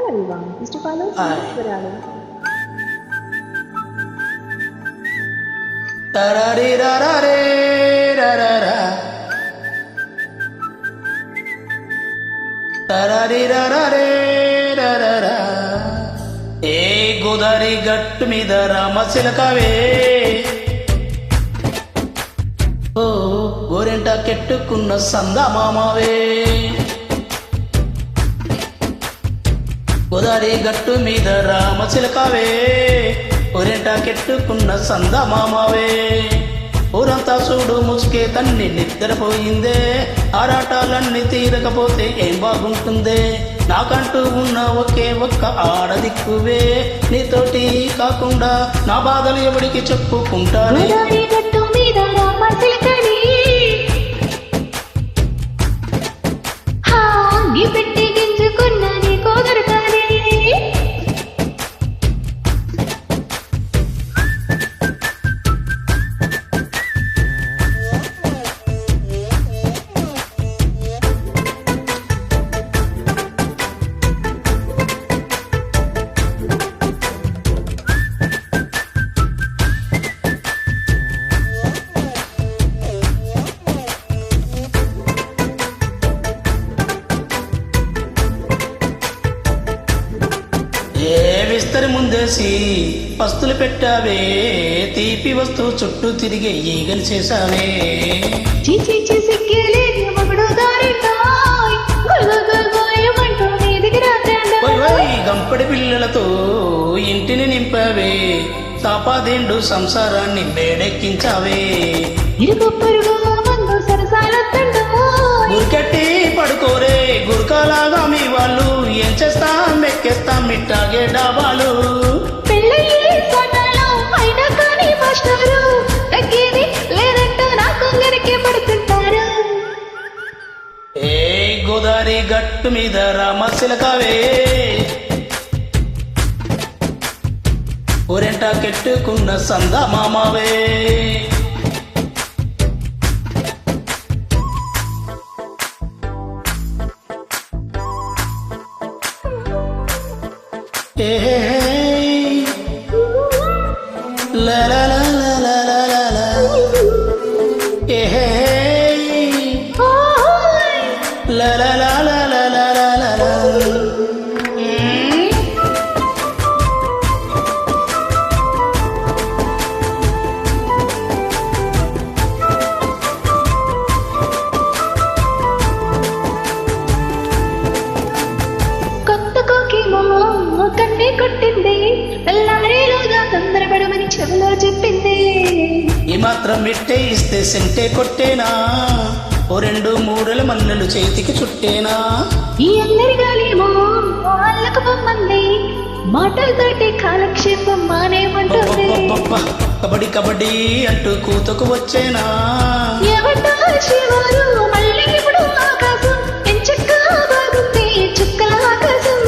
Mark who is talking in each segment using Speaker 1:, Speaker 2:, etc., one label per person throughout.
Speaker 1: Hello everyone, Mr. Carlos Ferrari.
Speaker 2: Tararararare, rarara. Tararararare, rarara. ఏ గోదారి గట్టు మీద రామశిలకవే ఓ గోరెంట కెట్టుకున్న సందమామవే గోదారి గట్టు మీద రామశిలకవే గోరెంట కెట్టుకున్న సందమామవే ఊరంతా చూడు ముసుకే తన్ని నిద్రపోయిందే ఆరాటాలన్నీ తీరకపోతే ఏం బాగుంటుందే నాకంటూ ఉన్న ఒకే ఒక్క ఆడదిక్కువే నీతోటి కాకుండా నా బాధలు ఎవడికి చెప్పుకుంటాను
Speaker 1: పెట్టి గింజుకున్న నీ కోదరుతానే
Speaker 2: విస్తరి ముందేసి పస్తులు పెట్టావే తీపి వస్తువు చుట్టూ తిరిగే ఈగలు చేశావే గంపడి పిల్లలతో ఇంటిని నింపావే తాపాదేండు సంసారాన్ని మేడెక్కించావే గురికట్టి పడుకోరే గురకాలాగా మీ వాళ్ళు ఏం చేస్తాం మెక్కేస్తాం మిట్టాగే డాబాలు ఏ గోదారి గట్టు మీద రామశిలకవే ఊరెంట కెట్టుకున్న సందమామవే La la la la la la la la. La la la la la la la la la.
Speaker 1: కన్నే కొట్టింది తెల్లారేలోగా తొందరపడమని చెవులో చెప్పింది
Speaker 2: ఈ మాత్రం మిట్టే ఇస్తే సెంటే కొట్టేనా ఓ రెండు మూడల మల్లెలు చేతికి చుట్టేనా
Speaker 1: ఈ అందరి గాలేమో వాళ్ళకు పొమ్మంది మాటలతోటి కాలక్షేపం మానేమంటుంది
Speaker 2: కబడ్డీ కబడ్డీ అంటూ కూతకు వచ్చేనా
Speaker 1: ఎవటో శివారు మళ్ళీ ఇప్పుడు ఆకాశం ఎంచక్కా బాగుంది చుక్కల ఆకాశం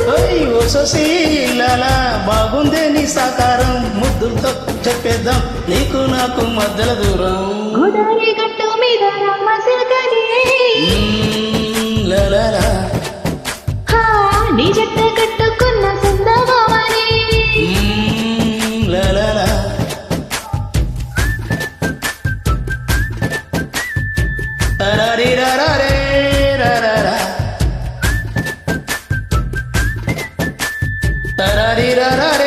Speaker 2: సోసీలాలా బాగుందే నీ సాకారం ముద్దులతో చెప్పేద్దాం నీకు నాకు మధ్యల దూరం
Speaker 1: గోదావరి గట్టు మీద రామశిలకనే
Speaker 2: లాలా
Speaker 1: నీ జట్ట కట్టుకున్న సందమామనే
Speaker 2: లాలా తరరిరరే రరరా tararira